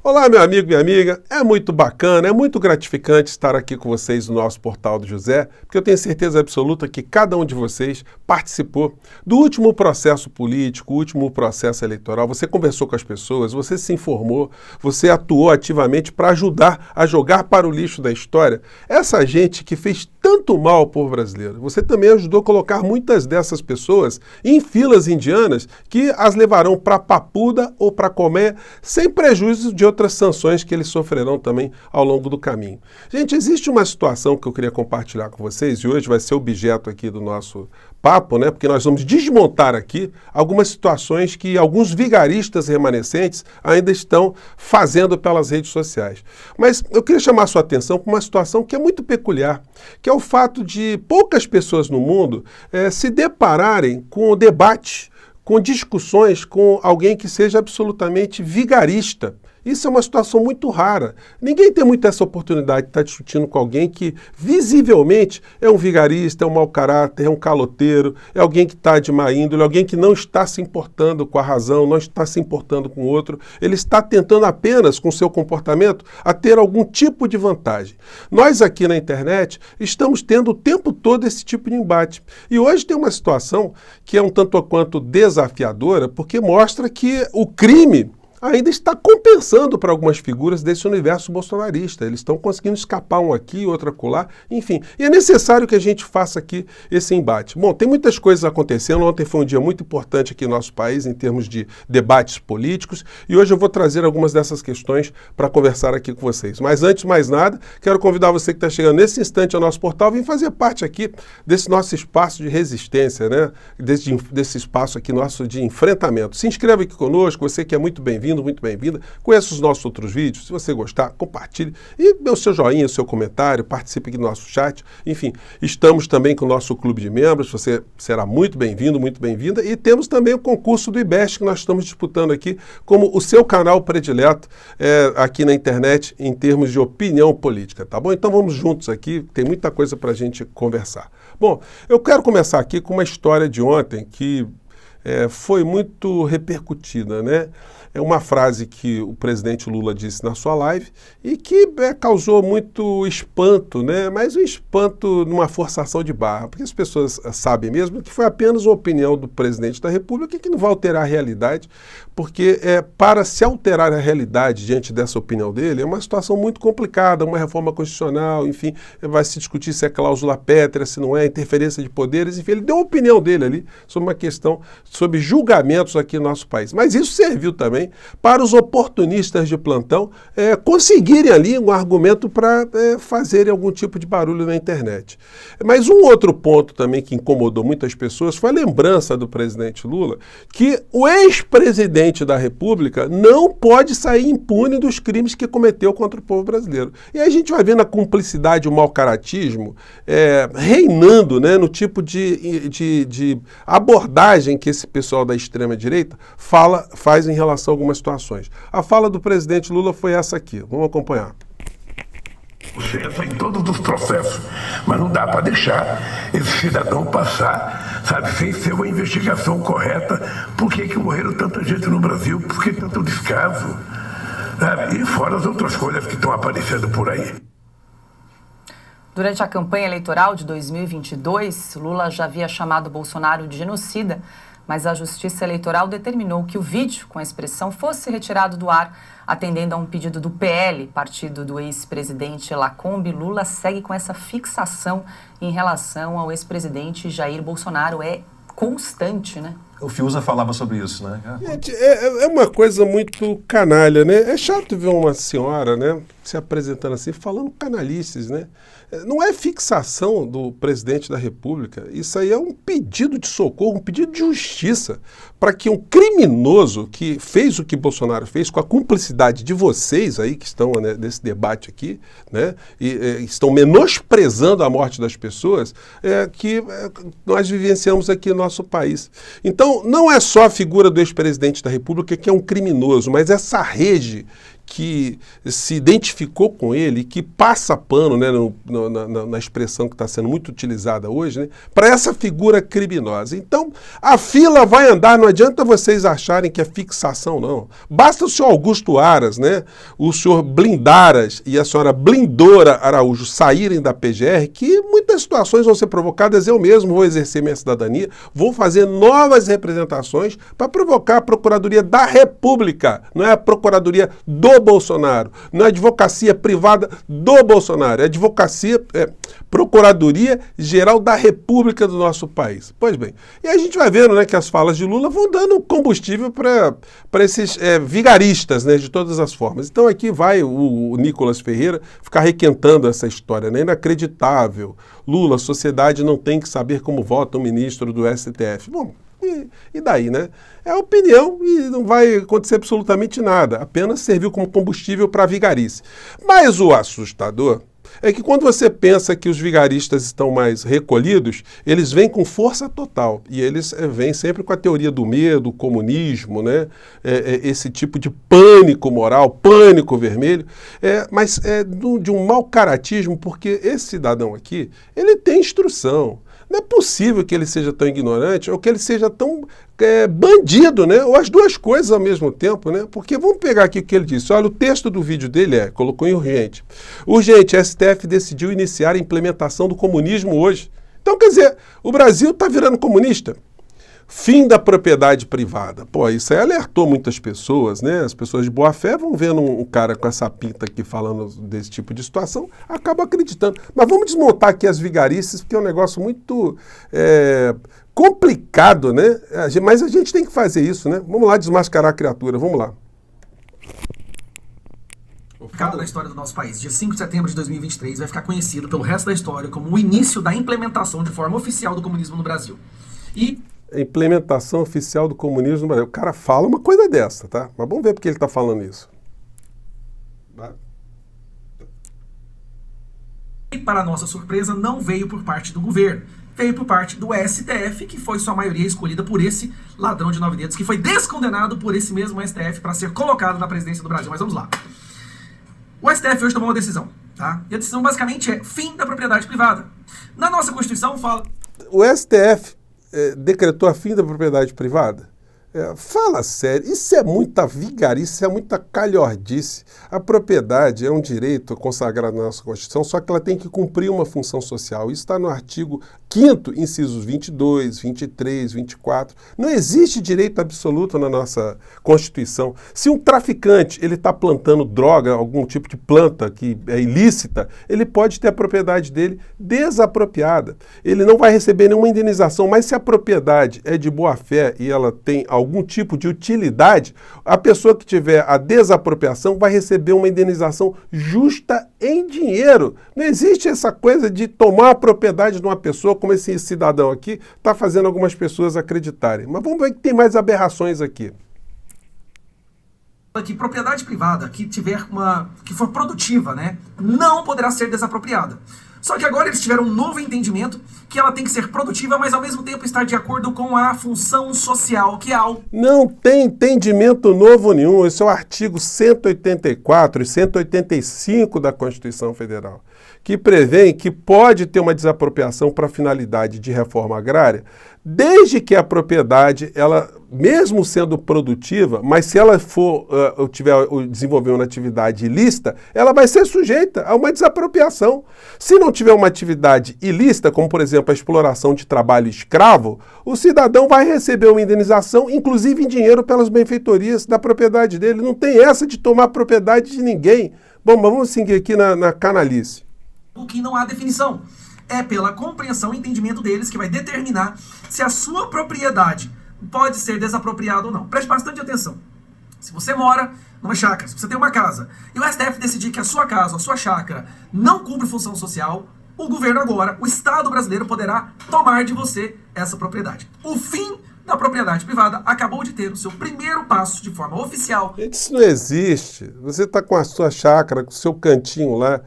Olá, meu amigo, minha amiga. É muito bacana, é muito gratificante estar aqui com vocês no nosso Portal do José, porque eu tenho certeza absoluta que cada um de vocês participou do último processo político, último processo eleitoral. Você conversou com as pessoas, você se informou, você atuou ativamente para ajudar a jogar para o lixo da história essa gente que fez tanto mal ao povo brasileiro. Você também ajudou a colocar muitas dessas pessoas em filas indianas que as levarão para Papuda ou para Colmeia, sem prejuízo de outras sanções que eles sofrerão também ao longo do caminho. Gente, existe uma situação que eu queria compartilhar com vocês, e hoje vai ser objeto aqui do nosso papo, né? Porque nós vamos desmontar aqui algumas situações que alguns vigaristas remanescentes ainda estão fazendo pelas redes sociais. Mas eu queria chamar a sua atenção para uma situação que é muito peculiar, que é o fato de poucas pessoas no mundo se depararem com o debate, com discussões com alguém que seja absolutamente vigarista. Isso é uma situação muito rara. Ninguém tem muito essa oportunidade de estar discutindo com alguém que visivelmente é um vigarista, é um mau caráter, é um caloteiro, é alguém que está de má índole, alguém que não está se importando com a razão, não está se importando com o outro. Ele está tentando apenas, com seu comportamento, a ter algum tipo de vantagem. Nós aqui na internet estamos tendo o tempo todo esse tipo de embate. E hoje tem uma situação que é um tanto ou quanto desafiadora, porque mostra que o crime ainda está compensando para algumas figuras desse universo bolsonarista. Eles estão conseguindo escapar um aqui, outro acolá, enfim. E é necessário que a gente faça aqui esse embate. Bom, tem muitas coisas acontecendo. Ontem foi um dia muito importante aqui no nosso país em termos de debates políticos e hoje eu vou trazer algumas dessas questões para conversar aqui com vocês. Mas antes de mais nada, quero convidar você que está chegando nesse instante ao nosso portal, vir fazer parte aqui desse nosso espaço de resistência, né? Desse espaço aqui nosso de enfrentamento. Se inscreva aqui conosco, você que é muito bem-vindo, muito bem-vinda. Conheça os nossos outros vídeos. Se você gostar, compartilhe e dê o seu joinha, o seu comentário, participe aqui do nosso chat. Enfim, estamos também com o nosso clube de membros. Você será muito bem-vindo, muito bem-vinda. E temos também o concurso do IBEST que nós estamos disputando aqui como o seu canal predileto aqui na internet em termos de opinião política, tá bom? Então vamos juntos aqui, tem muita coisa para a gente conversar. Bom, eu quero começar aqui com uma história de ontem que foi muito repercutida, né? É uma frase que o presidente Lula disse na sua live e que causou muito espanto, né? Mas um espanto numa forçação de barra, porque as pessoas sabem mesmo que foi apenas uma opinião do presidente da República que não vai alterar a realidade, porque para se alterar a realidade diante dessa opinião dele é uma situação muito complicada, uma reforma constitucional, enfim, vai se discutir se é cláusula pétrea, se não é, interferência de poderes, enfim, ele deu a opinião dele ali sobre uma questão, sobre julgamentos aqui no nosso país. Mas isso serviu também para os oportunistas de plantão conseguirem ali um argumento para fazerem algum tipo de barulho na internet. Mas um outro ponto também que incomodou muitas pessoas foi a lembrança do presidente Lula que o ex-presidente da República não pode sair impune dos crimes que cometeu contra o povo brasileiro. E aí a gente vai vendo a cumplicidade e o mau-caratismo reinando, né, no tipo de abordagem que esse pessoal da extrema-direita faz em relação a algumas situações. A fala do presidente Lula foi essa aqui. Vamos acompanhar. Em todos os processos, mas não dá para deixar esse cidadão passar, sabe, sem ser uma investigação correta. Por que morreram tanta gente no Brasil? Por que tanto descaso? Sabe? E fora as outras coisas que estão aparecendo por aí. Durante a campanha eleitoral de 2022, Lula já havia chamado Bolsonaro de genocida, mas a Justiça Eleitoral determinou que o vídeo com a expressão fosse retirado do ar, atendendo a um pedido do PL, partido do ex-presidente Lacombe. Lula segue com essa fixação em relação ao ex-presidente Jair Bolsonaro. É constante, né? O Fiuza falava sobre isso, né? Gente, é uma coisa muito canalha, né? É chato ver uma senhora, né, se apresentando assim, falando canalices, né? Não é fixação do presidente da República, isso aí é um pedido de socorro, um pedido de justiça para que um criminoso que fez o que Bolsonaro fez, com a cumplicidade de vocês aí que estão, né, nesse debate aqui, né, e estão menosprezando a morte das pessoas, que nós vivenciamos aqui no nosso país. Então, não é só a figura do ex-presidente da República que é um criminoso, mas essa rede que se identificou com ele, que passa pano, né, na expressão que está sendo muito utilizada hoje, né, para essa figura criminosa. Então, a fila vai andar, não adianta vocês acharem que é fixação, não. Basta o senhor Augusto Aras, né, o senhor Blindaras e a senhora Blindora Araújo saírem da PGR, que muitas situações vão ser provocadas, eu mesmo vou exercer minha cidadania, vou fazer novas representações para provocar a Procuradoria da República, não é a Procuradoria do Bolsonaro, não é a advocacia privada do Bolsonaro, é a Procuradoria Geral da República do nosso país. Pois bem, e a gente vai vendo, né, que as falas de Lula vão dando combustível para esses vigaristas, né, de todas as formas. Então aqui vai o Nicolas Ferreira ficar requentando essa história, né, inacreditável. Lula, a sociedade não tem que saber como vota um ministro do STF. Bom, e daí, né? É opinião e não vai acontecer absolutamente nada, apenas serviu como combustível para a vigarice. Mas o assustador é que quando você pensa que os vigaristas estão mais recolhidos, eles vêm com força total. E eles vêm sempre com a teoria do medo, comunismo, né? Esse tipo de pânico moral, pânico vermelho, mas de um mau caratismo, porque esse cidadão aqui, ele tem instrução. Não é possível que ele seja tão ignorante ou que ele seja tão bandido, né? Ou as duas coisas ao mesmo tempo, né? Porque vamos pegar aqui o que ele disse. Olha, o texto do vídeo dele colocou em urgente. Urgente, a STF decidiu iniciar a implementação do comunismo hoje. Então, quer dizer, o Brasil está virando comunista. Fim da propriedade privada. Pô, isso aí alertou muitas pessoas, né? As pessoas de boa fé vão vendo um cara com essa pinta aqui falando desse tipo de situação, acabam acreditando. Mas vamos desmontar aqui as vigarices, porque é um negócio muito complicado, né? Mas a gente tem que fazer isso, né? Vamos lá desmascarar a criatura, vamos lá. Cada da história do nosso país, dia 5 de setembro de 2023, vai ficar conhecido pelo resto da história como o início da implementação de forma oficial do comunismo no Brasil. Implementação oficial do comunismo no Brasil. O cara fala uma coisa dessa, tá? Mas vamos ver porque ele está falando isso. E, para nossa surpresa, não veio por parte do governo. Veio por parte do STF, que foi sua maioria escolhida por esse ladrão de 9 dedos, que foi descondenado por esse mesmo STF para ser colocado na presidência do Brasil. Mas vamos lá. O STF hoje tomou uma decisão, tá? E a decisão basicamente é fim da propriedade privada. Na nossa Constituição fala... O STF decretou a fim da propriedade privada? Fala sério, isso é muita vigarice, isso é muita calhordice. A propriedade é um direito consagrado na nossa Constituição, só que ela tem que cumprir uma função social. Isso está no artigo 5º, incisos 22, 23, 24. Não existe direito absoluto na nossa Constituição. Se um traficante ele está plantando droga, algum tipo de planta que é ilícita, ele pode ter a propriedade dele desapropriada. Ele não vai receber nenhuma indenização, mas se a propriedade é de boa fé e ela tem algum tipo de utilidade, a pessoa que tiver a desapropriação vai receber uma indenização justa em dinheiro. Não existe essa coisa de tomar a propriedade de uma pessoa, como esse cidadão aqui está fazendo algumas pessoas acreditarem. Mas vamos ver que tem mais aberrações aqui. Que propriedade privada que for produtiva, né, não poderá ser desapropriada. Só que agora eles tiveram um novo entendimento que ela tem que ser produtiva, mas ao mesmo tempo estar de acordo com a função social, que é algo... Não tem entendimento novo nenhum. Esse é o artigo 184 e 185 da Constituição Federal, que prevê que pode ter uma desapropriação para finalidade de reforma agrária, desde que a propriedade, ela, mesmo sendo produtiva, mas se ela for desenvolver uma atividade ilícita, ela vai ser sujeita a uma desapropriação. Se não tiver uma atividade ilícita, como por exemplo a exploração de trabalho escravo, o cidadão vai receber uma indenização, inclusive em dinheiro, pelas benfeitorias da propriedade dele. Não tem essa de tomar propriedade de ninguém. Bom, mas vamos seguir aqui na canalice. O que não há definição. É pela compreensão e entendimento deles que vai determinar se a sua propriedade pode ser desapropriada ou não. Preste bastante atenção. Se você mora numa chácara, se você tem uma casa, e o STF decidir que a sua casa, a sua chácara, não cumpre função social, o governo agora, o Estado brasileiro, poderá tomar de você essa propriedade. O fim da propriedade privada acabou de ter o seu primeiro passo de forma oficial. Isso não existe. Você está com a sua chácara, com o seu cantinho lá.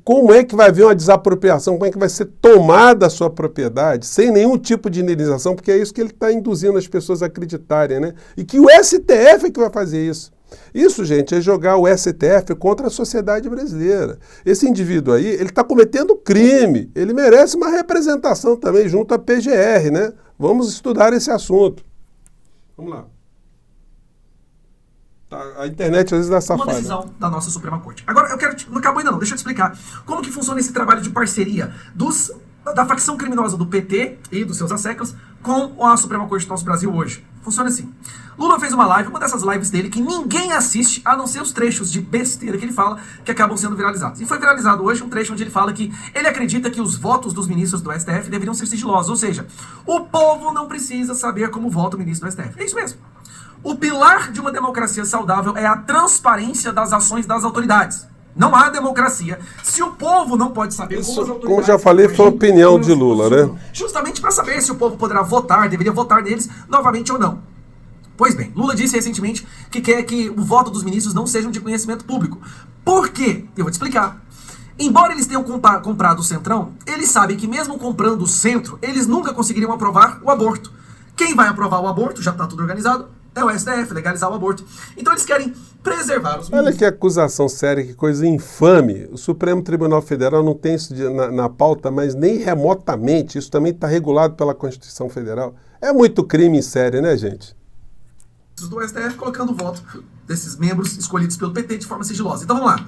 Como é que vai haver uma desapropriação? Como é que vai ser tomada a sua propriedade sem nenhum tipo de indenização? Porque é isso que ele está induzindo as pessoas a acreditarem, né? E que o STF é que vai fazer isso. Isso, gente, é jogar o STF contra a sociedade brasileira. Esse indivíduo aí, ele está cometendo crime. Ele merece uma representação também junto à PGR, né? Vamos estudar esse assunto. Vamos lá. A internet às vezes dá essa falha. Uma decisão da nossa Suprema Corte. Agora, não acabou ainda não, deixa eu te explicar como que funciona esse trabalho de parceria da facção criminosa do PT e dos seus asseclas com a Suprema Corte do nosso Brasil hoje. Funciona assim. Lula fez uma live, uma dessas lives dele, que ninguém assiste, a não ser os trechos de besteira que ele fala, que acabam sendo viralizados. E foi viralizado hoje um trecho onde ele fala que ele acredita que os votos dos ministros do STF deveriam ser sigilosos, ou seja, o povo não precisa saber como vota o ministro do STF. É isso mesmo. O pilar de uma democracia saudável é a transparência das ações das autoridades. Não há democracia se o povo não pode saber isso, como as autoridades... como eu já falei, foi a opinião de Lula, né? Justamente para saber se o povo poderá votar, deveria votar neles novamente ou não. Pois bem, Lula disse recentemente que quer que o voto dos ministros não seja de conhecimento público. Por quê? Eu vou te explicar. Embora eles tenham comprado o Centrão, eles sabem que mesmo comprando o Centro, eles nunca conseguiriam aprovar o aborto. Quem vai aprovar o aborto, já está tudo organizado, é o STF, legalizar o aborto. Então eles querem preservar os ministros. Olha que acusação séria, que coisa infame. O Supremo Tribunal Federal não tem isso na pauta, mas nem remotamente. Isso também está regulado pela Constituição Federal. É muito crime em série, né, gente? Do STF colocando o voto desses membros escolhidos pelo PT de forma sigilosa. Então vamos lá.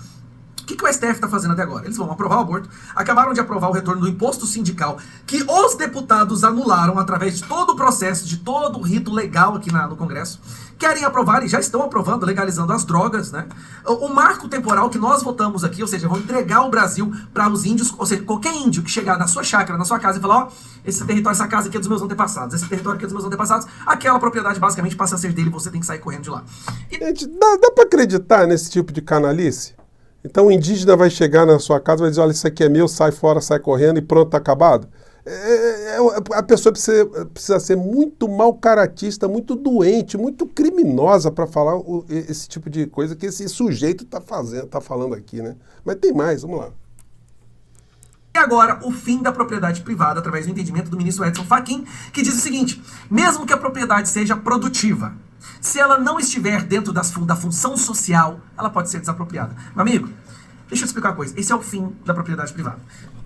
O que o STF está fazendo até agora? Eles vão aprovar o aborto, acabaram de aprovar o retorno do imposto sindical, que os deputados anularam através de todo o processo, de todo o rito legal aqui no Congresso. Querem aprovar e já estão aprovando, legalizando as drogas, né? O marco temporal que nós votamos aqui, ou seja, vão entregar o Brasil para os índios, ou seja, qualquer índio que chegar na sua chácara, na sua casa e falar, ó, esse território, essa casa aqui é dos meus antepassados, esse território aqui é dos meus antepassados, aquela propriedade basicamente passa a ser dele e você tem que sair correndo de lá. Gente, dá para acreditar nesse tipo de canalice? Então o indígena vai chegar na sua casa e vai dizer, olha, isso aqui é meu, sai fora, sai correndo e pronto, tá acabado. A pessoa precisa ser muito mau caratista, muito doente, muito criminosa para falar esse tipo de coisa que esse sujeito tá falando aqui, né? Mas tem mais, vamos lá. E agora, o fim da propriedade privada, através do entendimento do ministro Edson Fachin, que diz o seguinte, mesmo que a propriedade seja produtiva, se ela não estiver dentro da função social, ela pode ser desapropriada. Meu amigo, deixa eu te explicar uma coisa. Esse é o fim da propriedade privada.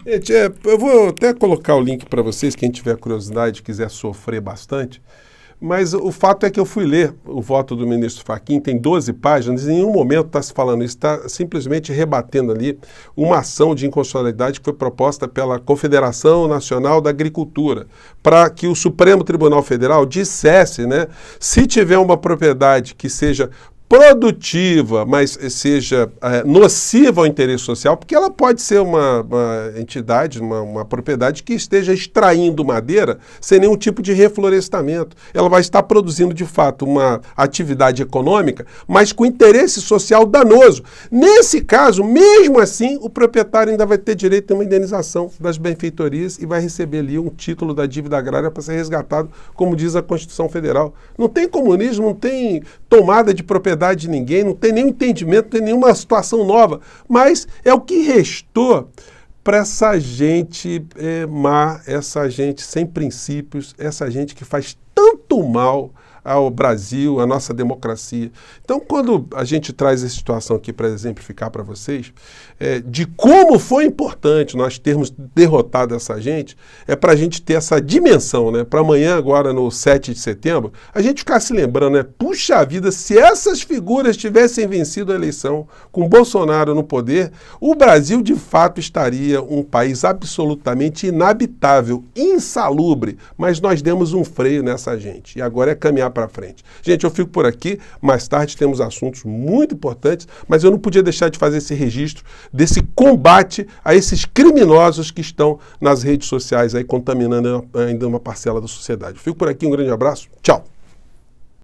Gente, eu vou até colocar o link para vocês, quem tiver curiosidade, quiser sofrer bastante. Mas o fato é que eu fui ler o voto do ministro Fachin, tem 12 páginas, em nenhum momento está se falando isso, está simplesmente rebatendo ali uma ação de inconstitucionalidade que foi proposta pela Confederação Nacional da Agricultura, para que o Supremo Tribunal Federal dissesse, né, se tiver uma propriedade que seja produtiva, mas seja nociva ao interesse social, porque ela pode ser uma entidade, uma propriedade que esteja extraindo madeira sem nenhum tipo de reflorestamento. Ela vai estar produzindo, de fato, uma atividade econômica, mas com interesse social danoso. Nesse caso, mesmo assim, o proprietário ainda vai ter direito a uma indenização das benfeitorias e vai receber ali um título da dívida agrária para ser resgatado, como diz a Constituição Federal. Não tem comunismo, não tem tomada de propriedade de ninguém, não tem nenhum entendimento, não tem nenhuma situação nova, mas é o que restou para essa gente má, essa gente sem princípios, essa gente que faz tanto mal ao Brasil, à nossa democracia. Então, quando a gente traz essa situação aqui para exemplificar para vocês, de como foi importante nós termos derrotado essa gente, é para a gente ter essa dimensão, né? Para amanhã, agora no 7 de setembro, a gente ficar se lembrando, né? Puxa vida, se essas figuras tivessem vencido a eleição com Bolsonaro no poder, o Brasil de fato estaria um país absolutamente inabitável, insalubre, mas nós demos um freio nessa gente. E agora é caminhar para frente. Gente, eu fico por aqui, mais tarde temos assuntos muito importantes, mas eu não podia deixar de fazer esse registro desse combate a esses criminosos que estão nas redes sociais aí contaminando ainda uma parcela da sociedade. Eu fico por aqui, um grande abraço, tchau!